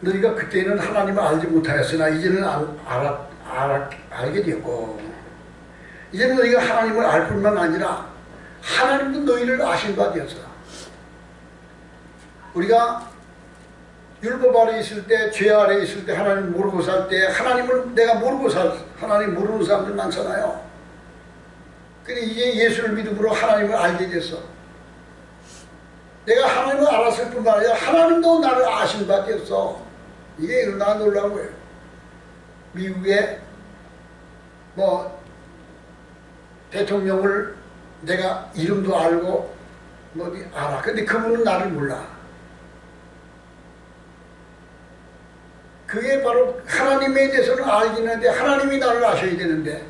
너희가 그때는 하나님을 알지 못하였으나 이제는 알게 되었고, 이제는 너희가 하나님을 알 뿐만 아니라 하나님도 너희를 아신 바 되었어. 우리가 율법 아래 있을 때, 죄 아래 있을 때, 하나님 모르고 살 때, 하나님을 내가 모르고 하나님 모르는 사람들 많잖아요. 근데 이제 예수를 믿음으로 하나님을 알게 됐어. 내가 하나님을 알았을 뿐만 아니라 하나님도 나를 아신 바 되었어. 이게 얼마나 놀라운 거예요. 미국에 뭐 대통령을 내가 이름도 알고 뭐 알아. 근데 그분은 나를 몰라. 그게 바로 하나님에 대해서는 알긴 하는데 하나님이 나를 아셔야 되는데,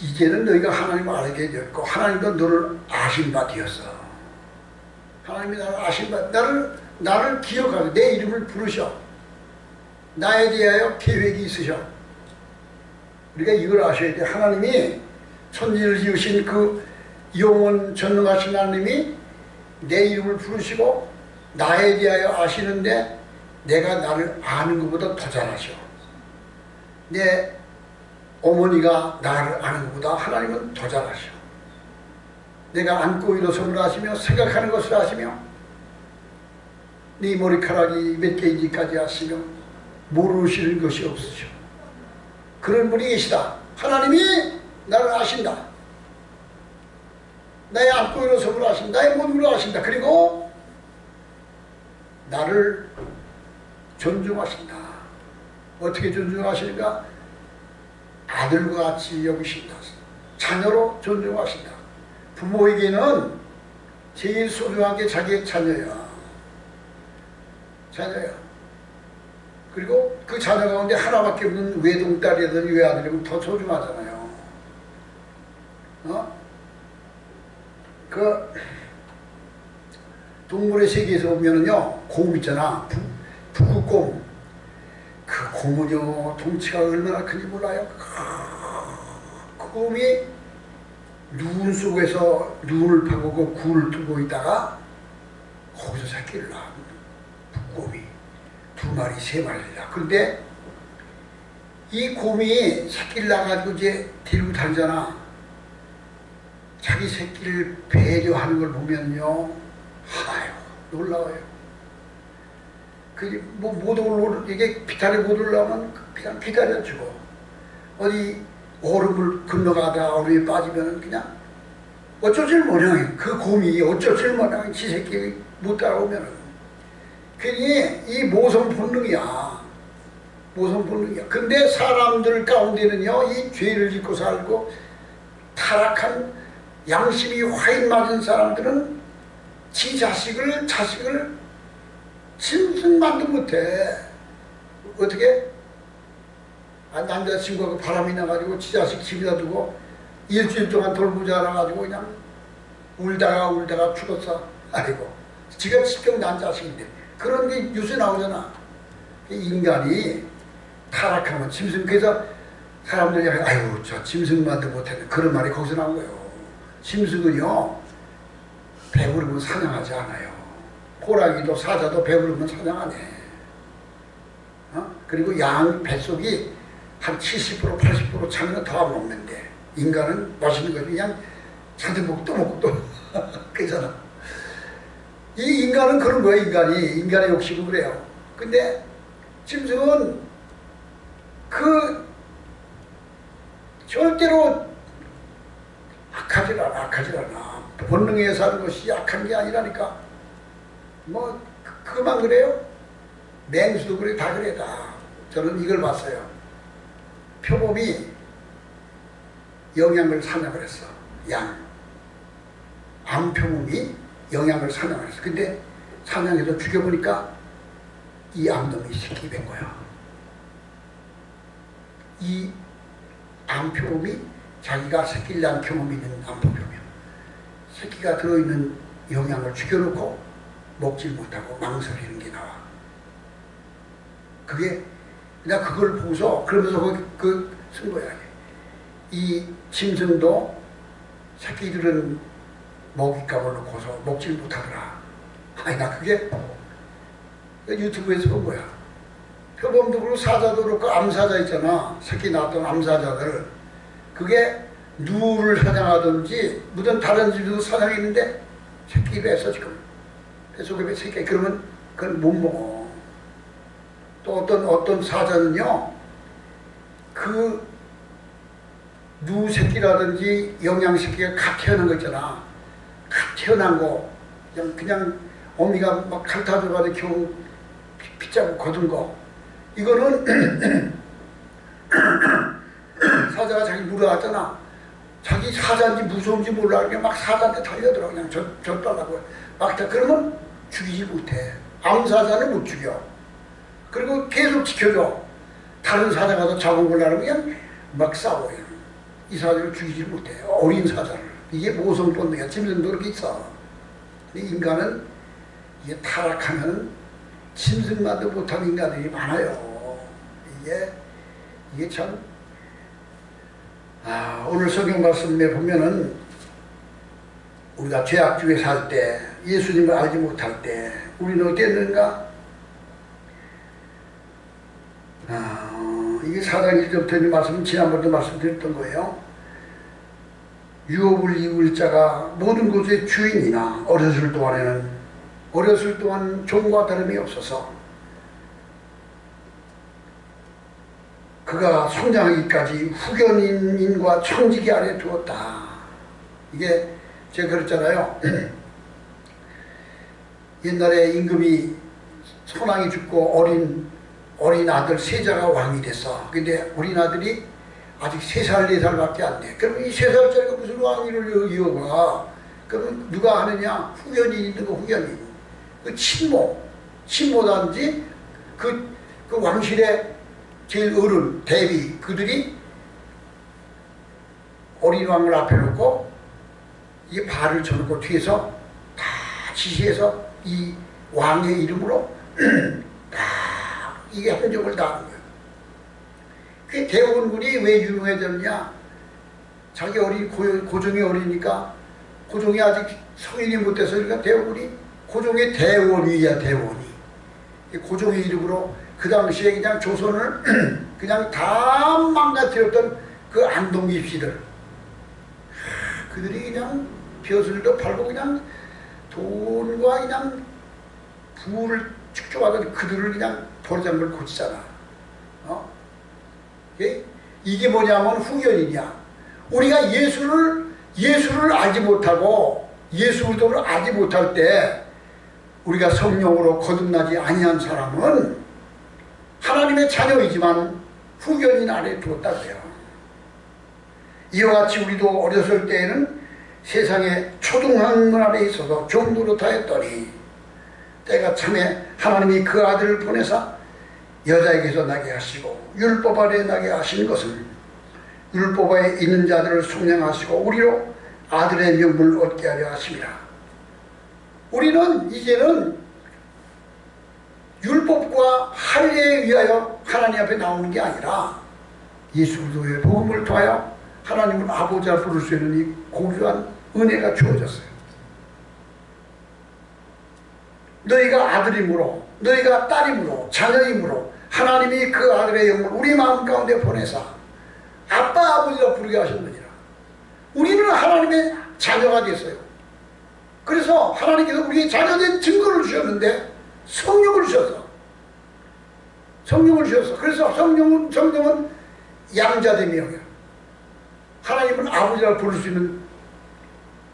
이제는 너희가 하나님을 알게 되었고 하나님도 너를 아신 바 되었어. 하나님이 나를 아신 바, 나를 기억하고 내 이름을 부르셔. 나에 대하여 계획이 있으셔. 우리가 이걸 아셔야 돼. 하나님이 천지를 지으신 그 영원 전능하신 하나님이 내 이름을 부르시고 나에 대하여 아시는데, 내가 나를 아는 것보다 더 잘하셔. 내 어머니가 나를 아는 것보다 하나님은 더 잘하셔. 내가 앉고 일어섬을 아시며 생각하는 것을 아시며 네 머리카락이 몇 개인지까지 아시며 모르시는 것이 없으셔. 그런 분이 계시다. 하나님이 나를 아신다. 나의 앉고 일어섬을 아신다. 나의 모든 걸 아신다. 그리고 나를 존중하신다. 어떻게 존중하시는가? 아들과 같이 여기신다. 자녀로 존중하신다. 부모에게는 제일 소중한 게 자기의 자녀야. 자녀야. 그리고 그 자녀 가운데 하나밖에 없는 외동딸이든 외아들이면 더 소중하잖아요. 그 동물의 세계에서 보면은요, 곰 있잖아. 북극곰. 그 곰은요, 덩치가 얼마나 큰지 몰라요. 그 곰이 눈 속에서 눈을 파고 그 굴을 뜨고 있다가 거기서 새끼를 낳아. 북곰이 2마리, 3마리라. 근데 이 곰이 새끼를 낳아가지고 이제 데리고 다니잖아. 자기 새끼를 배려하는 걸 보면요, 아유, 놀라워요. 뭐 이게 비탈에 못 올라오면 그냥 기다려주고, 어디 얼음을 건너가다가 얼음에 빠지면 그냥 어쩔 줄 모르는, 그 곰이 어쩔 줄 모르는 지 새끼 못 따라오면은, 괜히 이 모성 본능이야. 모성 본능이야. 근데 사람들 가운데는요, 이 죄를 짓고 살고 타락한 양심이 화인 맞은 사람들은 지 자식을 짐승만도 못해. 어떻게? 남자친구가 바람이 나가지고 지 자식 집에다 두고 일주일 동안 돌보지 않아가지고 그냥 울다가 죽었어. 아이고, 지가 직접 난 자식인데. 그런 게 뉴스에 나오잖아. 인간이 타락하면 짐승, 그래서 사람들이 아유, 저 짐승만도 못했네, 그런 말이 거기서 나온 거예요. 짐승은요, 배부르면 사냥하지 않아요. 호랑이도 사자도 배부르면 사냥하네. 그리고 양 뱃속이 한 70% 80% 차면 더 안 먹는데, 인간은 맛있는 거 그냥 잔뜩 먹고 또 먹고 또 그잖아. 이 인간은 그런 거야. 인간의 욕심은 그래요. 근데 짐승은 절대로 악하질 않아. 본능에 사는 것이 약한 게 아니라니까. 뭐 그만 그래요? 맹수도 그래, 다 그래. 다. 저는 이걸 봤어요. 표범이 영양을 사냥을 했어. 암표범이 영양을 사냥을 했어. 근데 사냥해서 죽여보니까 이 암놈이 새끼 된 거야. 이 암표범이 자기가 새끼를 낳은 경험이 있는 암표범이야. 새끼가 들어있는 영양을 죽여놓고 먹질 못하고 망설이는 게 나와. 그게, 나 그걸 보고서 그러면서 쓴 거야. 이 짐승도 새끼들은 먹잇감을 놓고서 먹질 못하더라. 아니, 나 그게 유튜브에서 본 거야. 표범도 그렇고 사자도 그렇고 암사자 있잖아. 새끼 낳았던 암사자들. 그게 누를 사냥하든지 무슨 다른 집에도 사냥했는데 새끼를 해서 지금 뱃속에 새끼 그러면 그걸 못 먹어. 또 어떤 사자는요 그 누 새끼라든지 영양 새끼가 갓 태어난 거 있잖아. 갓 태어난 거 그냥 어미가 막 칼타줘가지고 겨우 빗자고 거둔 거 이거는 사자가 자기 물어왔잖아. 자기 사자인지 무서운지 몰라. 그냥 막 사자한테 달려들어. 그냥 젖달라고. 막 그러면 죽이지 못해. 암사자는 못 죽여. 그리고 계속 지켜줘. 다른 사자가 더 잡은 걸라면 그냥 막 싸워요. 이 사자를 죽이지 못해. 어린 사자를. 이게 모성 본능이야. 짐승도 그렇게 있어. 인간은 이게 타락하면 짐승만도 못한 인간들이 많아요. 이게 참 오늘 성경 말씀에 보면은 우리가 죄악 중에 살 때 예수님을 알지 못할 때 우리는 어땠는가? 이게 사장 1절부터 말씀은 지난번에도 말씀드렸던 거예요. 유업을 입을 자가 모든 것의 주인이나 어렸을 동안 종과 다름이 없어서 그가 성장하기까지 후견인과 청지기 아래 두었다. 이게 제가 그랬잖아요. 옛날에 임금이 선왕이 죽고 어린 아들 세자가 왕이 됐어. 근데 어린 아들이 아직 3살, 4살밖에 안 돼. 그러면 이 3살짜리가 무슨 왕위를 이어가? 그러면 누가 하느냐? 후견인이 있는 거 후견인. 그 친모단지 그 왕실의 제일 어른, 대비, 그들이 어린 왕을 앞에 놓고 이 발을 쳐놓고 뒤에서 다 지시해서 이 왕의 이름으로 다 이게 헌정을 다 하는 거예요. 그 대원군이 왜 유명해졌냐? 자기 고종이 어리니까 고종이 아직 성인이 못 돼서 그러니까 대원군이 고종의 대원이야, 대원이. 고종의 이름으로 그 당시에 그냥 조선을 그냥 다 망가뜨렸던 그 안동 입시들. 그들이 그냥 벼슬도 팔고 그냥 돈과 그냥 부를 축적하던 그들을 그냥 버르장물 고치잖아. 이게 뭐냐면 후견이냐. 우리가 예수를 알지 못하고 예수 그리스도를 알지 못할 때 우리가 성령으로 거듭나지 아니한 사람은 하나님의 자녀이지만 후견인 아래에 두었다 그래요. 이와 같이 우리도 어렸을 때에는 세상의 초등학문 아래에 있어서 종노릇하였더니 때가 참에 하나님이 그 아들을 보내사 여자에게서 나게 하시고 율법 아래에 나게 하신 것은 율법 아래에 있는 자들을 속량하시고 우리로 아들의 명분을 얻게 하려 하심이라. 우리는 이제는 율법과 할례에 의하여 하나님 앞에 나오는 게 아니라 예수 그리스도의 복음을 통하여 하나님을 아버지라 부를 수 있는 이 고귀한 은혜가 주어졌어요. 너희가 아들이므로 너희가 딸이므로 자녀이므로 하나님이 그 아들의 영을 우리 마음 가운데 보내사 아빠 아버지라 부르게 하셨느니라. 우리는 하나님의 자녀가 됐어요. 그래서 하나님께서 우리의 자녀된 증거를 주셨는데 성령을 주셨어. 성령을 주셨어. 그래서 성령은 양자대명이야. 하나님은 아버지라 부를 수 있는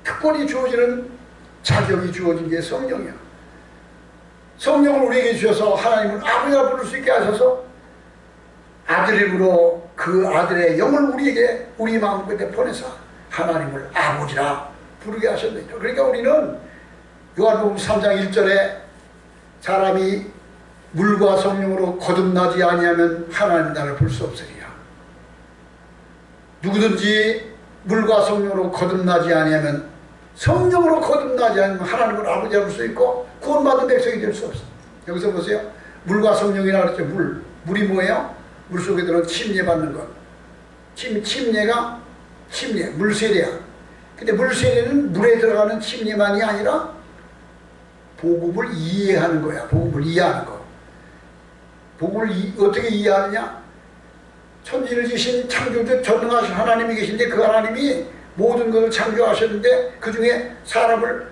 특권이 주어지는 자격이 주어진 게 성령이야. 성령을 우리에게 주셔서 하나님은 아버지라 부를 수 있게 하셔서 아들임으로 그 아들의 영을 우리에게 우리 마음끝에 보내서 하나님을 아버지라 부르게 하셨느니라. 그러니까 우리는 요한복음 3장 1절에 사람이 물과 성령으로 거듭나지 아니하면 하나님 나라를 볼 수 없으리라. 누구든지 물과 성령으로 거듭나지 아니하면 성령으로 거듭나지 않으면 하나님을 아버지라 볼 수 있고 구원받은 백성이 될 수 없어. 여기서 보세요. 물과 성령이라 그랬죠. 물이 뭐예요? 물속에 들어 침례받는 것. 침례가 물세례야. 근데 물세례는 물에 들어가는 침례만이 아니라 복음을 이해하는 거야. 복음을 이해하는 거. 복을 어떻게 이해하느냐? 천지를 지신 창조주 전능하신 하나님이 계신데 그 하나님이 모든 것을 창조하셨는데 그 중에 사람을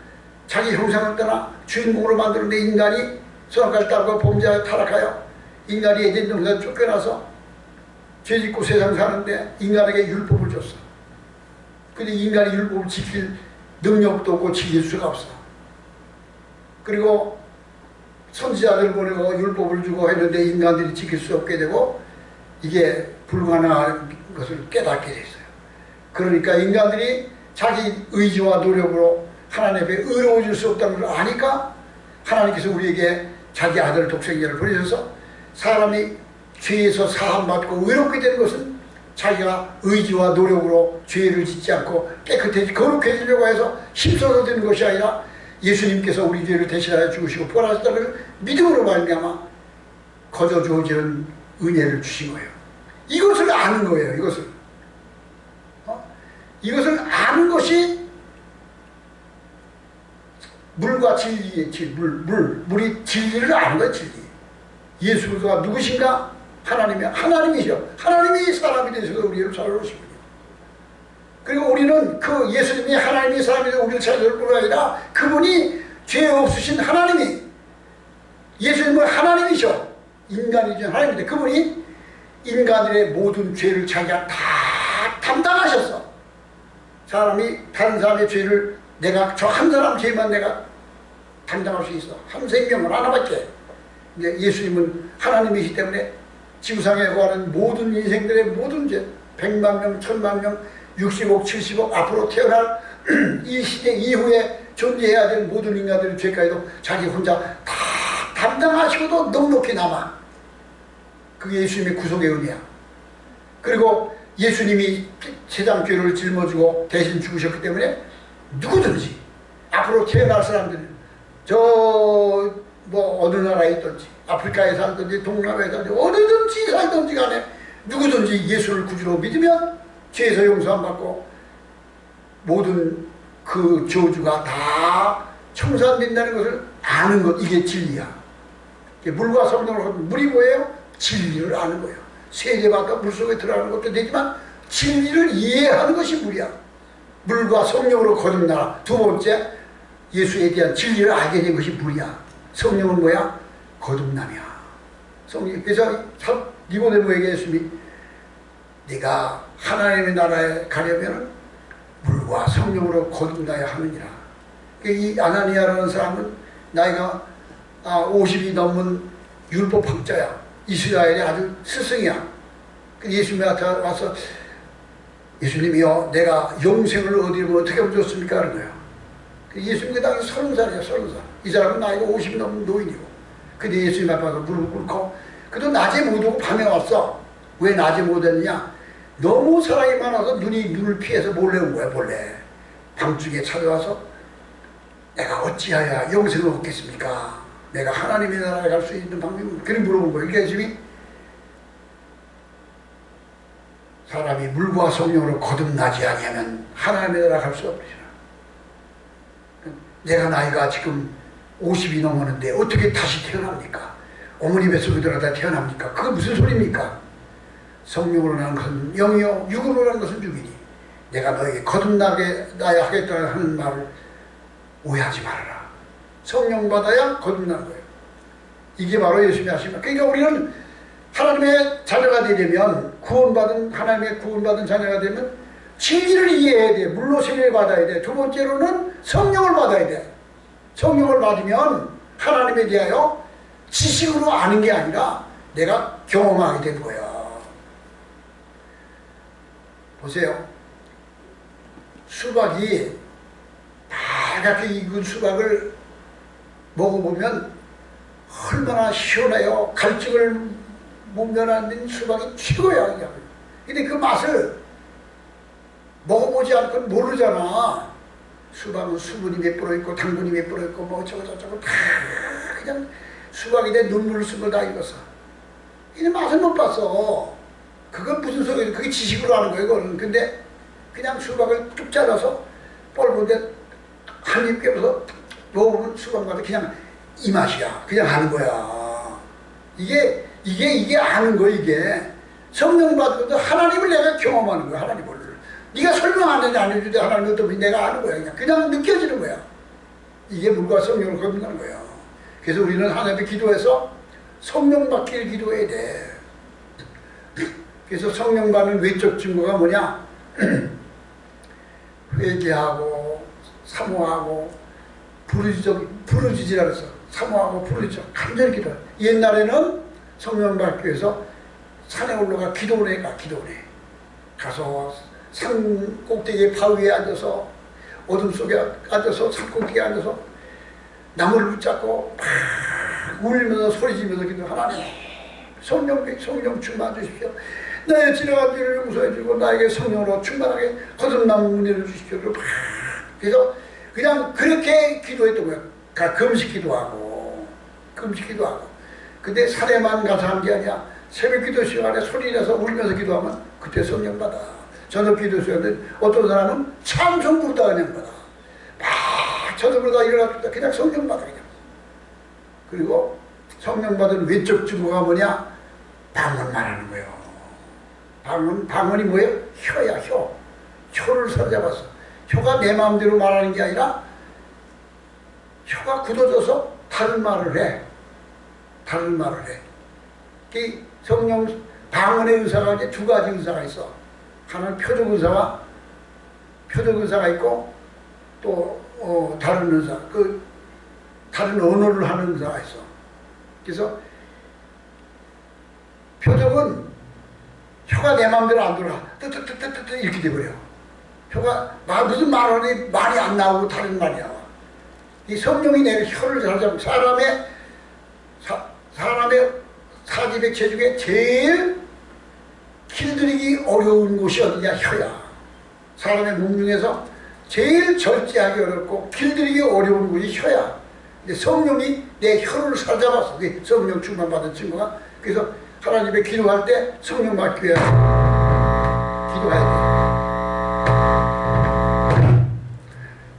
자기 형상을 떠나 주인공으로 만드는데 인간이 선악과를 따르고 범죄하여 타락하여 인간이 에덴 동산에 쫓겨나서 죄짓고 세상 사는데 인간에게 율법을 줬어. 근데 인간이 율법을 지킬 능력도 없고 지킬 수가 없어. 그리고 선지자들을 보내고 율법을 주고 했는데 인간들이 지킬 수 없게 되고 이게 불가능한 것을 깨닫게 됐어요. 그러니까 인간들이 자기 의지와 노력으로 하나님 앞에 의로워질 수 없다는 걸 아니까 하나님께서 우리에게 자기 아들 독생자를 보내셔서 사람이 죄에서 사함받고 의롭게 되는 것은 자기가 의지와 노력으로 죄를 짓지 않고 깨끗해지 거룩해지려고 해서 힘써서 되는 것이 아니라 예수님께서 우리 죄를 대신하여 죽으시고 부활하셨다는 믿음으로 말미암아 거저 주어지는 은혜를 주신 거예요. 이것을 아는 거예요. 이것을 아는 것이 물과 진리의 물이 진리를 아는 거예요. 진리. 예수가 누구신가? 하나님이죠. 하나님이 사람이 되셔서 우리를 살아오신 분이에요. 그리고 우리는 그 예수님이 하나님이 사람이 되어 우리를 찾아올 뿐 아니라 그분이 죄 없으신 하나님이 예수님은 하나님이죠. 인간이죠. 하나님인데 그분이 인간들의 모든 죄를 자기가 다 담당하셨어. 사람이 다른 사람의 죄를 저 한 사람 죄만 내가 담당할 수 있어. 한 생명은 하나밖에. 근데 예수님은 하나님이시기 때문에 지구상에 거하는 모든 인생들의 모든 죄 100만 명, 1000만 명, 60억, 70억 앞으로 태어날 이 시대 이후에 존재해야 될 모든 인간들의 죄까지도 자기 혼자 다 담당하시고도 넉넉히 남아. 그게 예수님의 구속의 은혜야. 그리고 예수님이 세상 죄를 짊어지고 대신 죽으셨기 때문에 누구든지 앞으로 태어날 사람들은 어느 나라에 있든지 아프리카에 살든지 동남아에 살든지 어디든지 살든지 간에 누구든지 예수를 구주로 믿으면 죄에서 용서함 받고 모든 그 저주가 다 청산된다는 것을 아는 것, 이게 진리야. 물과 성령으로 물이 뭐예요? 진리를 아는 거예요. 세례받아 물속에 들어가는 것도 되지만 진리를 이해하는 것이 물이야. 물과 성령으로 거듭나라. 두 번째, 예수에 대한 진리를 알게 된 것이 물이야. 성령은 뭐야? 거듭남이야. 그래서 니고데모에게 예수님이 네가 하나님의 나라에 가려면 물과 성령으로 거듭나야 하느니라. 이 아나니아라는 사람은 나이가 50이 넘은 율법학자야. 이스라엘의 아주 스승이야. 예수님한테 와서 예수님이요, 내가 영생을 어디로 어떻게 하면 좋습니까? 하는 거야. 예수님 그 당시 30살이야, 30살. 이 사람은 나이가 50이 넘은 노인이고. 근데 예수님 앞에 와서 무릎을 꿇고, 그도 낮에 못 오고 밤에 왔어. 왜 낮에 못 왔느냐? 너무 사랑이 많아서 눈을 피해서 몰래 온 거야, 몰래. 밤중에 찾아와서 내가 어찌하여 영생을 얻겠습니까? 내가 하나님의 나라에 갈 수 있는 방법은, 그렇게 물어본 거예요. 그러니까 예수님이 사람이 물과 성령으로 거듭나지 아니하면 하나님의 나라에 갈 수 없으시라. 내가 나이가 지금 50이 넘었는데 어떻게 다시 태어납니까? 어머니 뱃속에 들어가다 태어납니까? 그게 무슨 소리입니까? 성령으로 나는 것은 영이요 육으로 나는 것은 육이니 내가 너에게 거듭나게 나야 하겠다 하는 말을 오해하지 말아라. 성령 받아야 거듭나는 거예요. 이게 바로 예수님이 하신 말. 그러니까 우리는 하나님의 자녀가 되려면 하나님의 구원받은 자녀가 되면 진리를 이해해야 돼. 물로 세례를 받아야 돼. 두 번째로는 성령을 받아야 돼. 성령을 받으면 하나님에 대하여 지식으로 아는 게 아니라 내가 경험하게 되는 거야. 보세요. 수박이 빨갛게 익은 수박을 먹어보면 얼마나 시원해요. 갈증을 못 면하는 수박이 최고야. 근데 그 맛을 먹어보지 않고는 모르잖아. 수박은 수분이 몇 프로 있고 당분이 몇 프로 있고 뭐 저거 다 그냥 수박이 내 눈물을 쓴 거 다 익었어. 근데 맛을 못 봤어. 그건 무슨 소리야? 그게 지식으로 하는 거예요. 그거는. 근데 그냥 수박을 뚝 잘라서 뻘건데 한 입 깨면서 먹으면 수박마다 그냥 이 맛이야. 그냥 하는 거야. 이게 이게 아는 거. 이게 성령 받은 것도 하나님을 내가 경험하는 거야. 하나님을 네가 설명 안 해도 안 해도 하나님 어떤 내가 아는 거야. 그냥 느껴지는 거야. 이게 물과 성령을 거듭나는 거야. 그래서 우리는 하나님께 기도해서 성령 받기를 기도해야 돼. 그래서 성령 받는 외적 증거가 뭐냐? 회개하고 사모하고 부르짖으라 그래서 사모하고 부르짖어 간절히 기도. 옛날에는 성령 받기 위해서 산에 올라가 기도원에 가. 기도원에 가서 산 꼭대기에 바위에 앉아서 어둠 속에 앉아서 산 꼭대기에 앉아서 나무를 붙잡고 막 울면서 소리지면서 기도. 하나님 성령 충만 주십시오. 나의 지나간 죄를 용서해 주고 나에게 성령으로 충만하게 거듭남은 은혜를 주십시오. 그래서 그냥 그렇게 기도했던 거야. 금식 기도하고 근데 산에만 가서 한 게 아니야. 새벽 기도 시간에 소리 내서 울면서 기도하면 그때 성령 받아. 저녁 기도 시간에 어떤 사람은 찬송 부르다 그냥 받아. 막 저녁 부르다 일어났다 그냥 성령 받아. 그냥. 그리고 성령 받은 외적 증거가 뭐냐? 방언 말하는 거예요. 방언이 뭐예요? 혀야, 혀. 혀를 사로잡았어. 혀가 내 마음대로 말하는 게 아니라 혀가 굳어져서 다른 말을 해. 이 성령 방언의 의사가 이제 두 가지 의사가 있어. 하나는 표적 의사가 있고 또 다른 의사, 다른 언어를 하는 의사가 있어. 그래서 표적은 혀가 내 마음대로 안 돌아. 뜨뜨뜨뜨뜨 이렇게 돼버려. 혀가 무슨 말하니 말이 안 나오고 다른 말이 나와. 이 성령이 내 혀를 잘 잡고 사람의 사지백체 중에 제일 길들이기 어려운 곳이 어디냐? 혀야. 사람의 몸 중에서 제일 절제하기 어렵고 길들이기 어려운 곳이 혀야. 근데 성령이 내 혀를 사로잡았어. 성령 충만 받은 친구가. 그래서 하나님의 기도할 때 성령 받기 위해 기도해야 돼.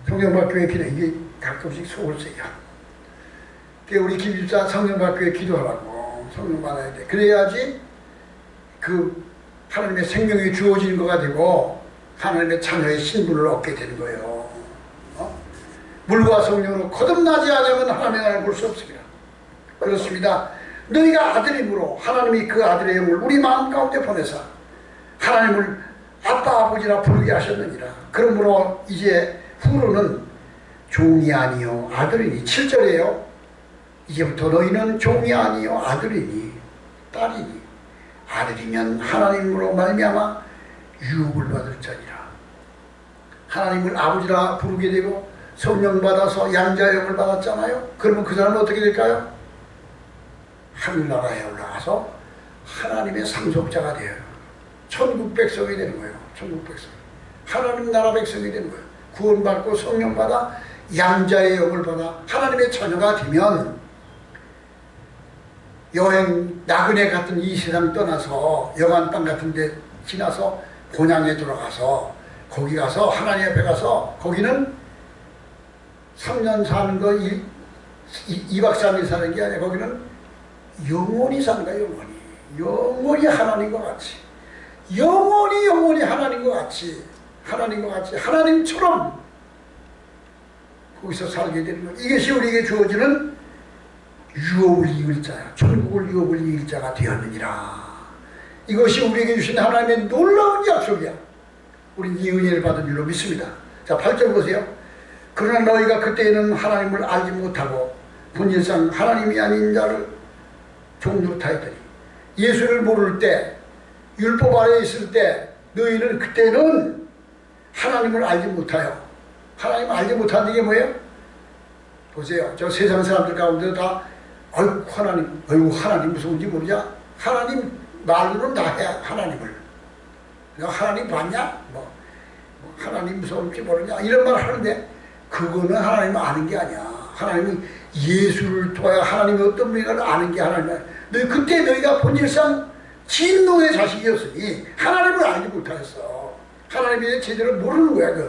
성령 받기 위해 기도. 이게 가끔씩 속을 쓰여. 그러니까 우리 김집사 성령 받기 위해 기도하라고. 성령 받아야 돼. 그래야지 그 하나님의 생명이 주어지는 거가 되고 하나님의 자녀의 신분을 얻게 되는 거예요. 물과 성령으로 거듭나지 않으면 하나님의 나라를 볼 수 없습니다. 그렇습니다. 너희가 아들임으로 하나님이 그 아들의 영을 우리 마음 가운데 보내사 하나님을 아빠 아버지라 부르게 하셨느니라. 그러므로 이제 후로는 종이 아니요 아들이니. 7절이에요. 이제부터 너희는 종이 아니요 아들이니 딸이니. 아들이면 하나님으로 말미암아 유업을 받을 자니라. 하나님을 아버지라 부르게 되고 성령 받아서 양자의 영을 받았잖아요. 그러면 그 사람은 어떻게 될까요? 하늘나라에 올라가서 하나님의 상속자가 되어요. 천국 백성이 되는 거예요. 천국 백성. 하나님 나라 백성이 되는 거예요. 구원받고 성령 받아 양자의 영을 받아 하나님의 자녀가 되면 여행 나그네 같은 이 세상 떠나서 여관 땅 같은 데 지나서 본향에 들어가서 거기 가서 하나님 앞에 가서 거기는 3년 사는 거 2박 3일 사는 게 아니라 거기는 영원히 사는 거야. 영원히 하나님과 같이 영원히 하나님과 같이 하나님처럼 거기서 살게 되는 거야. 이것이 우리에게 주어지는 유업을 이을 자야. 천국을 유업을 이을 자가 되었느니라. 이것이 우리에게 주신 하나님의 놀라운 약속이야. 우린 이 은혜를 받은 줄로 믿습니다. 자, 8절 보세요. 그러나 너희가 그때에는 하나님을 알지 못하고 본질상 하나님이 아닌 자를 종노릇하였더니. 예수를 모를 때, 율법 아래에 있을 때 너희는 그때는 하나님을 알지 못하여. 하나님을 알지 못하는 게 뭐예요? 보세요. 저 세상 사람들 가운데 다 하나님 무서운지 모르냐? 하나님 말로는 다 해. 하나님을 너 하나님 봤냐? 하나님 무서운지 모르냐? 이런 말 하는데 그거는 하나님을 아는 게 아니야. 하나님은 예수를 통하여 하나님이 어떤 분인가를 아는 게 하나님이야. 그때 너희가 본질상 진노의 자식이었으니 하나님을 알지 못하였어. 하나님이 제대로 모르는 거야.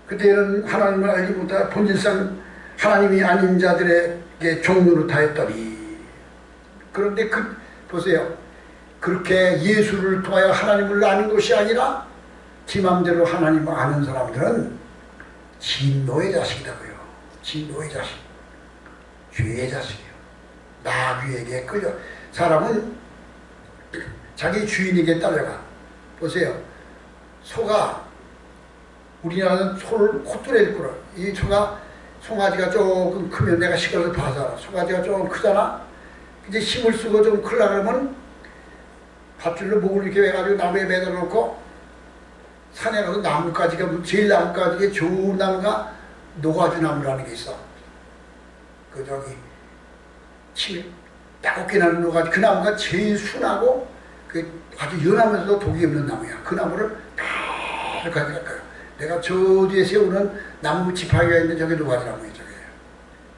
그때는 하나님을 알지 못하여 본질상 하나님이 아닌 자들에게 종노릇하였더니. 그런데 보세요. 그렇게 예수를 통하여 하나님을 아는 것이 아니라 지 맘대로 하나님을 아는 사람들은 진노의 자식이라고요. 진노의 자식. 죄의 자식이에요. 나귀에게 끌려. 사람은 자기 주인에게 따라가. 보세요. 소가, 우리나라는 소를 콧뚜레를 끌어. 이 소가, 송아지가 조금 크면, 내가 시골에서 봐서 송아지가 조금 크잖아. 이제 힘을 쓰고 좀 크려고 그러면 밧줄로 목을 이렇게 해가지고 나무에 매달아 놓고 산에 가서 나뭇가지가, 제일 나뭇가지에 좋은 나무가 노가지 나무라는 게 있어. 그 저기 침이 따갑게 나는 노가지, 그 나무가 제일 순하고 그 아주 연하면서도 독이 없는 나무야. 그 나무를 다 가져갈까요? 내가 저 뒤에 세우는 나무 지팡이가 있는데 저게 노가지 나무예요. 저게.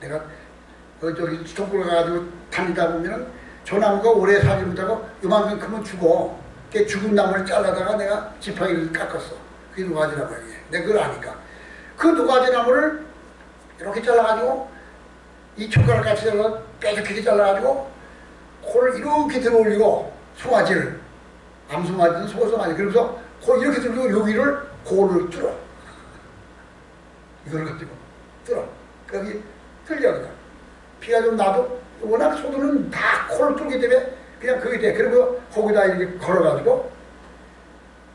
내가 저기 수도권 가가지고 다니다 보면은 저 나무가 오래 살지 못하고 요만큼 크면 죽어. 그 죽은 나무를 잘라다가 내가 지팡이를 깎았어. 그게 노가지 나무야. 내가 그걸 아니까. 그 노가지 나무를 이렇게 잘라가지고 이 젓가락 같이 잘라 뾰족하게 잘라가지고 코를 이렇게 들어 올리고 송아지를, 암송아지는 소송아지, 그러면서 코 이렇게 들고 여기를 코를 뚫어. 이걸 가지고 뚫어. 거기 뚫려 그냥. 피가 좀 나도, 워낙 소들은 다 코를 뚫기 때문에 그냥 그게 돼. 그리고 거기다 이렇게 걸어가지고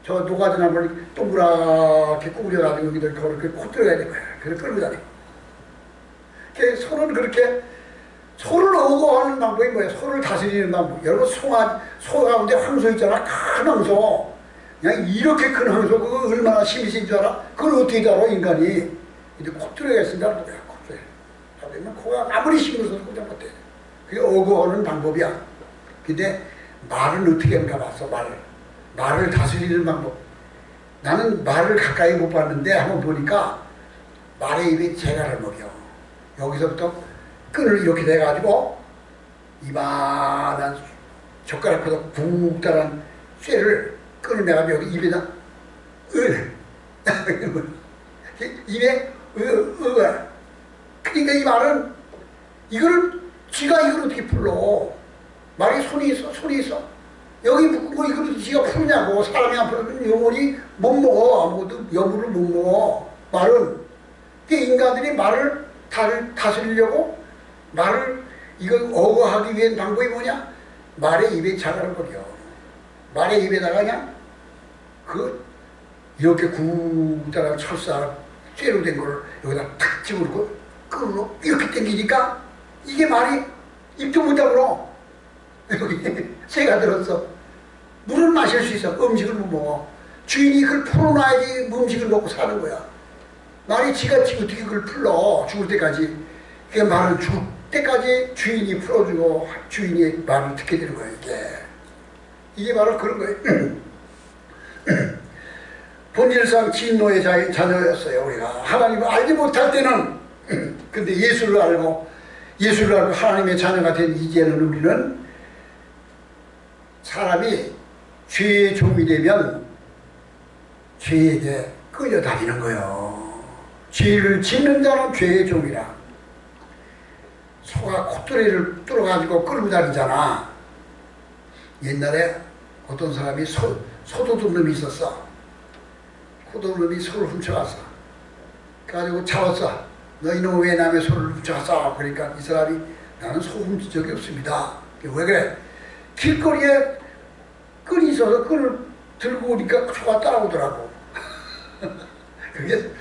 저 노가지 나무를 동그랗게 구부려가지고 여기다 걸어, 코 뚫어야 될 거야. 그래서 끌고 다니고. 소는 그렇게, 소를 어고하는 방법이 뭐예요? 소를 다스리는 방법. 여러분, 소 가운데 황소 있잖아. 큰 황소. 그냥 이렇게 큰 황소, 그거 얼마나 힘이 센 줄 알아? 그걸 어떻게 다뤄, 인간이? 근데 콧뚜레가 있으니까 뭐야, 콧뚜레. 그러면 코가 아무리 힘을 써도 꽂아 못해. 그게 어고하는 방법이야. 근데 말은 어떻게 하는가 봤어, 말을 다스리는 방법. 나는 말을 가까이 못 봤는데 한번 보니까 말의 입에 재갈을 먹여. 여기서부터 끈을 이렇게 대가지고 이만한 젓가락보다 굵다란 쇠를 끈을 내가지고 여기 입에다 입에 그러니까 이 말은 이거를 지가 이걸 어떻게 풀러? 말이 손이 있어. 여기 묶은 거 이걸 지가 풀냐고. 사람이 안 풀면 영혼이 못 먹어. 아무것도 여물을 못 먹어. 말은. 인간들이 말을 다스리려고 말을 이걸 어거하기 위한 방법이 뭐냐? 말의 입에 자갈을 먹여. 말의 입에다가 그냥 이렇게 굵다란 철사 쇠로 된 거를 여기다 탁 집어넣고 끈으로 이렇게 당기니까 이게 말이 입도 못 다물어. 여기 새가 들었어. 물을 마실 수 있어. 음식을 못 먹어. 주인이 그걸 풀어놔야지 음식을 먹고 사는 거야. 말이 지가 어떻게 그걸 풀러, 죽을 때까지. 그러니까 말은 죽을 때까지 주인이 풀어주고 주인이 말을 듣게 되는 거예요, 이게 바로 그런 거예요. 본질상 진노의 자녀였어요, 우리가. 하나님을 알지 못할 때는. 근데 예수를 알고 하나님의 자녀가 된 이제는 우리는 사람이 죄의 종이 되면 죄에게 끌려다니는 거예요. 죄를 짓는 자는 죄의 종이라. 소가 콧뚜레를 뚫어가지고 끌고 다니잖아. 옛날에 어떤 사람이 소도둑놈이 있었어. 소도둑놈이 소를 훔쳐갔어. 그래가지고 잡았어. 너 이놈 왜 남의 소를 훔쳐갔어? 그러니까 이 사람이 나는 소 훔친 적이 없습니다. 왜 그래? 길거리에 끈이 있어서 끈을 들고 오니까 소가 따라오더라고. 그게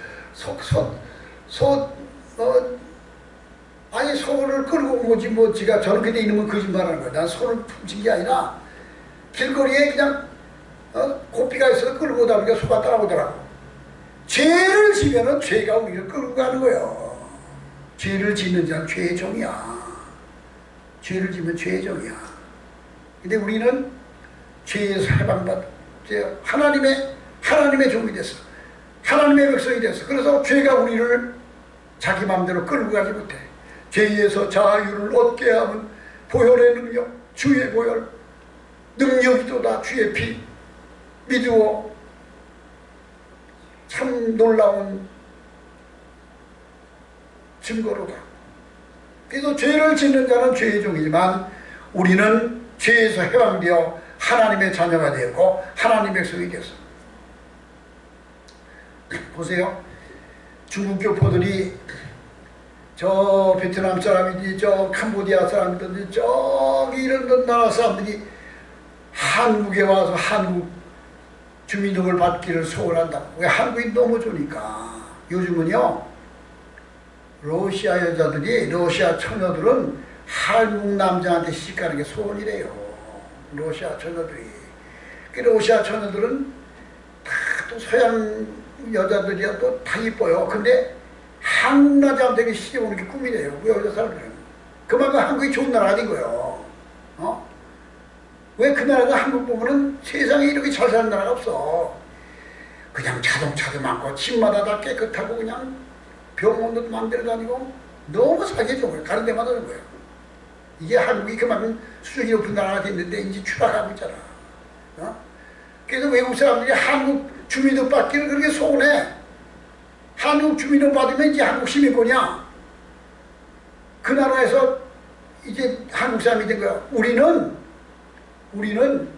아니 소를 끌고 온 거지 뭐 지가 저렇게 돼 있는 건 거짓말하는 거야. 난 소를 훔친 게 아니라 길거리에 그냥 고삐가 있어서 끌고 오다 보니까 소가 따라오더라고. 죄를 지면은 죄가 우리를 끌고 가는 거예요. 죄를 짓는 자는 죄의 종이야. 죄를 지면 죄의 종이야. 근데 우리는 죄에서 해방받 하나님의 종이 됐어. 하나님의 백성이 됐어. 그래서 죄가 우리를 자기 마음대로 끌고 가지 못해. 죄에서 자유를 얻게 하면 보혈의 능력, 주의 보혈, 능력이도다 주의 피, 믿으오. 참 놀라운 증거로다. 그래서 죄를 짓는 자는 죄의 종이지만 우리는 죄에서 해방되어 하나님의 자녀가 되었고 하나님의 백성이 되었어. 보세요. 중국 교포들이 저 베트남 사람이지 저 캄보디아 사람이든지 저기 이런 나라 사람들이 한국에 와서 한국 주민등을 받기를 소원한다. 왜? 한국이 너무 좋으니까. 요즘은요 러시아 여자들이, 러시아 처녀들은 한국 남자한테 시집가는 게 소원이래요. 러시아 처녀들이. 그 러시아 처녀들은 다 또 서양 여자들이야 또 다 이뻐요. 근데 한국 남자한테 시집오는 게 꿈이래요. 그 여자 사람들은. 그만큼 한국이 좋은 나라 아닌 거예요. 왜 그 나라가 한국 보면은 세상에 이렇게 잘 사는 나라가 없어. 그냥 자동차도 많고 집마다 다 깨끗하고 그냥 병원도 마음대로 다니고 너무 살기 좋은 거예요. 가는 데마다 그런 거예요. 이게 한국이 그만큼 수준이 높은 나라가 됐는데 이제 추락하고 있잖아. 그래서 외국 사람들이 한국 주민등 받기를 그렇게 소원해. 한국 주민등 받으면 이제 한국 시민권이야. 그 나라에서 이제 한국 사람이 된 거야. 우리는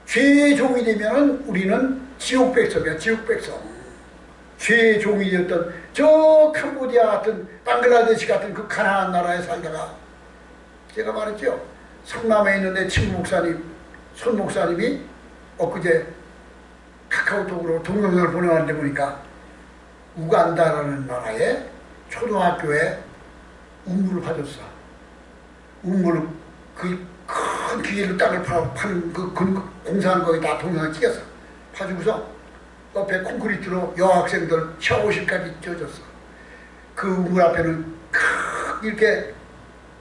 죄의 종이 되면은 우리는 지옥 백성이야. 지옥 백성. 죄의 종이 되었던 저 캄보디아 같은 방글라데시 같은 그 가난한 나라에 살다가 제가 말했죠. 성남에 있는 내 친구 목사님, 손 목사님이 엊그제 카카오톡으로 동영상을 보내왔는데 보니까 우간다라는 나라에 초등학교에 우물을 파줬어. 우물 그 큰 기계로 땅을 파는 그 공사하는 거기 다 동영상 찍었어. 파주고서 옆에 콘크리트로 여학생들 샤워실까지 쪄줬어. 그 우물 앞에는 이렇게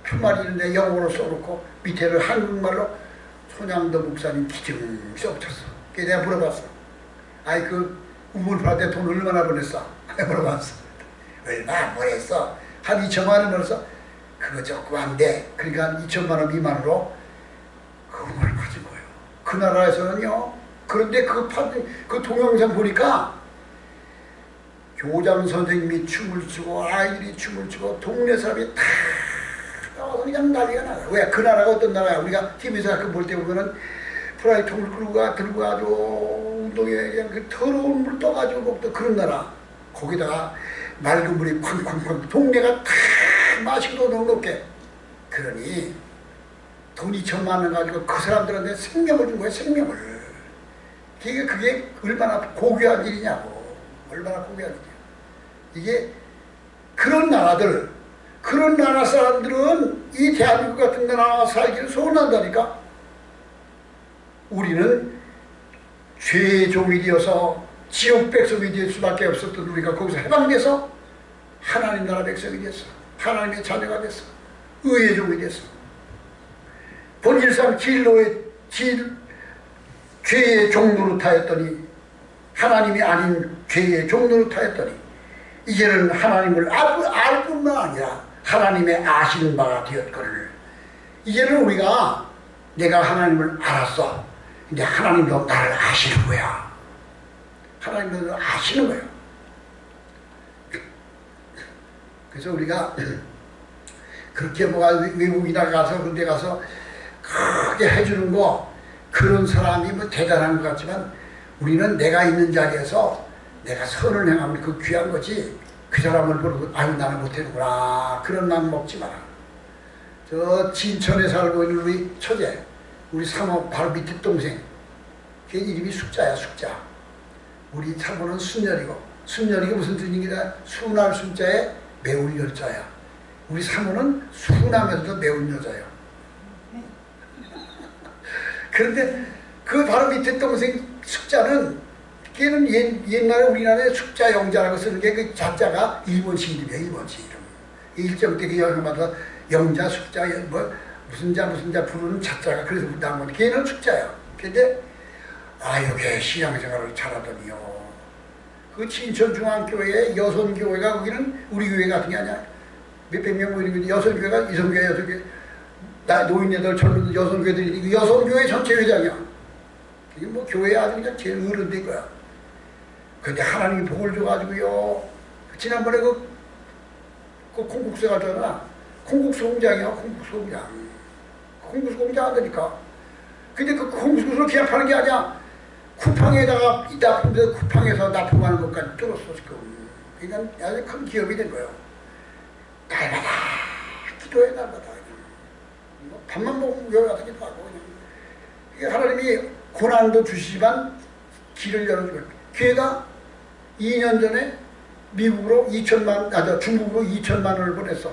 표말이 있는데 영어로 써놓고 밑에를 한국말로 손양도 목사님 기증 써붙였어. 그래서 내가 물어봤어. 아이 그 우물 팔 때 돈 얼마나 보냈어? 내가 물어봤어. 얼마 안 보냈어? 한 2천만 원 벌었어? 그거 조금 안 돼. 그러니까 한 2천만 원 미만으로 그 우물을 가진 거예요. 그 나라에서는요. 그런데 그 동영상 보니까 교장 선생님이 춤을 추고 아이들이 춤을 추고 동네 사람이 다 나와서 그냥 난리가 나요. 왜? 그 나라가 어떤 나라야? 우리가 TV에서 가끔 볼 때 보면은 프라이통을 들고 가지고 운동에 그냥 그 더러운 물 떠가지고 먹던 그런 나라. 거기다가 맑은 물이 쾅쾅쾅 동네가 다 마시고도 너무 높게. 그러니 돈 2천만 원 가지고 그 사람들한테 생명을 준 거야. 생명을. 그게 얼마나 고귀한 일이냐고. 얼마나 고귀한 일이냐. 이게 그런 나라들, 그런 나라 사람들은 이 대한민국 같은 나라 살기를 소원한다니까. 우리는 죄의 종이 되어서 지옥 백성이 될 수밖에 없었던 우리가 거기서 해방돼서 하나님 나라 백성이 됐어. 하나님의 자녀가 됐어. 의의 종이 됐어. 본질상 죄의 종노릇하였더니 하나님이 아닌 죄의 종노릇하였더니 이제는 하나님을 알 뿐만 아니라 하나님의 아시는 바가 되었거늘. 이제는 우리가 내가 하나님을 알았어. 근데 하나님도 나를 아시는 거야. 하나님도 나를 아시는 거야. 그래서 우리가 그렇게 뭐가 외국이나 가서 그런 데 가서 크게 해주는 거, 그런 사람이 뭐 대단한 것 같지만 우리는 내가 있는 자리에서 내가 선을 행하면 그 귀한 거지, 그 사람을 보고 아유 나는 못하는구나 그런 마음 먹지 마라. 저 진천에 살고 있는 우리 처제, 우리 사모 바로 밑에 동생, 걔 이름이 숙자야. 숙자. 우리 사모는 순열이고, 순열이가 무슨 뜻입니다. 순할 순자에 매운 열자야. 우리 사모는 순하면서도 매운 여자예요. 그런데 그 바로 밑에 동생 숙자는, 걔는 옛날에 우리나라에 숙자 영자라고 쓰는 게 그 자자가 일본식 이름이야. 일본식 이름. 일정 때 그 영마다 영자, 숙자, 뭐 무슨 자 부르는 자자가 그래서 나온 건데 걔는 숙자야. 근데 여기 신앙생활을 잘하더니요. 그 진천중앙교회 여선교회가 거기는 우리 교회 같은 게 아니야. 몇백 명 모이는 여선교회가 이성교회 여선교회. 노인네들 젊은 여성교회들이 여성교회 전체 회장이야. 이게 뭐 교회 아주 그냥 제일 어른된 거야. 근데 하나님이 복을 줘가지고요. 지난번에 그 콩국수 가잖아. 콩국수 공장이야. 콩국수 공장. 홍구수 공장하다니까. 근데 그 홍구수를 그냥 파는 게 아니야. 쿠팡에다가 이 납품돼서 쿠팡에서 납품하는 것까지 뚫었어 지금. 그러니까 아주 큰 기업이 된 거예요. 날마다 기도해 날마다. 뭐 밥만 먹으면 왜 같은 기도 하고 그냥. 하나님이 고난도 주시지만 길을 열어주고. 걔가 2년 전에 미국으로 중국으로 2천만 원을 보냈어.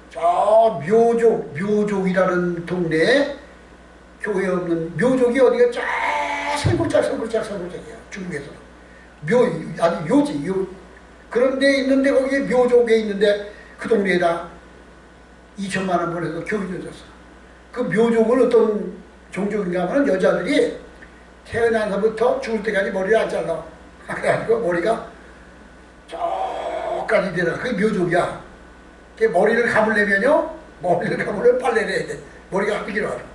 저 묘족이라는 동네에 교회 없는 묘족이 어디가 쫙 생굴짝이야 중국에서. 아니 요지. 그런 데 있는데 거기에 묘족에 있는데 그 동네에다 2천만 원 보내서 교육을 줬어. 그 묘족은 어떤 종족인가 하면 여자들이 태어나서부터 죽을 때까지 머리를 안 잘라. 그래가지고 머리가 저까지 되라. 그게 묘족이야. 머리를 감으려면요, 머리를 감으려면 빨래를 해야 돼. 머리가 하필 길어가지고.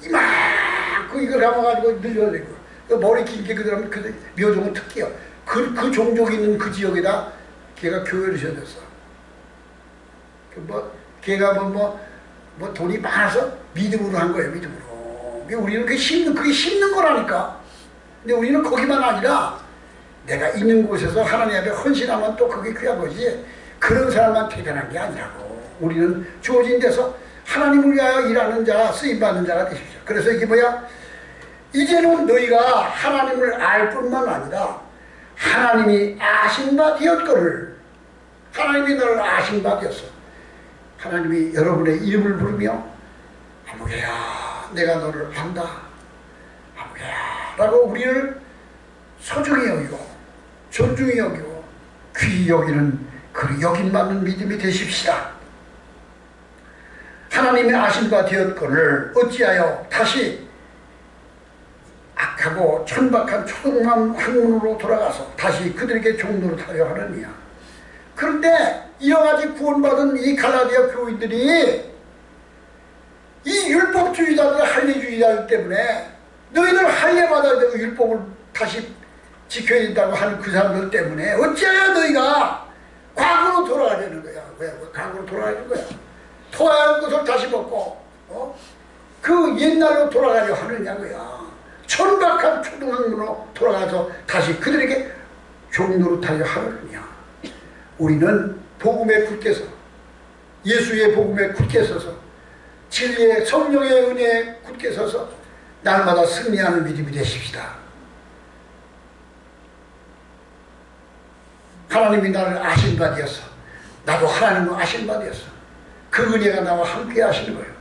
이만큼 이걸 감아가지고 늘려야 되고. 머리 긴게 그러면 그 묘족은 특기야. 그 종족이 있는 그 지역에다 걔가 교회를 지어줬어. 걔가 돈이 많아서 믿음으로 한 거예요, 믿음으로. 우리는 그게 심는 거라니까. 근데 우리는 거기만 아니라 내가 있는 곳에서 하나님 앞에 헌신하면 또 그게 귀한 거지. 그런 사람만 대단한 게 아니라고. 우리는 주어진 데서 하나님을 위하여 일하는 자, 쓰임받는 자가 되십시오. 그래서 이게 뭐야? 이제는 너희가 하나님을 알 뿐만 아니라 하나님이 아신 바 되었거늘. 하나님이 너를 아신 바 되었어. 하나님이 여러분의 이름을 부르며 아무개야 내가 너를 안다. 아무개야 라고 우리를 소중히 여기고 존중히 여기고 귀히 여기는 그 여김받는 믿음이 되십시다. 하나님의 아신 바 되었거늘 어찌하여 다시 악하고 천박한 초등한 학문으로 돌아가서 다시 그들에게 종노릇하려 하느니라. 그런데 이와 같이 구원받은 이 갈라디아 교인들이 이 율법주의자들, 할례주의자들 때문에 너희들 할례받아야 되고 율법을 다시 지켜야 된다고 하는 그 사람들 때문에 어찌하여 너희가 과거로 돌아가려는 거야. 왜 과거로 돌아가는 거야? 토하는 것을 다시 먹고 그 옛날로 돌아가려 하느냐 거야. 천박한 초등학문으로 돌아가서 다시 그들에게 종노릇하려 하느냐. 우리는 복음에 굳게 서 예수의 복음에 굳게 서서 진리의 성령의 은혜에 굳게 서서 날마다 승리하는 믿음이 되십시다. 하나님이 나를 아신 바 되었어. 나도 하나님을 아신 바 되었어. 그 은혜가 나와 함께 하시는 거예요.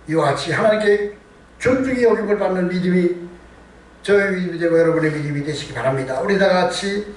이와 같이 하나님께 존중이 여김을 받는 믿음이 저의 믿음이 되고 여러분의 믿음이 되시기 바랍니다. 우리 다 같이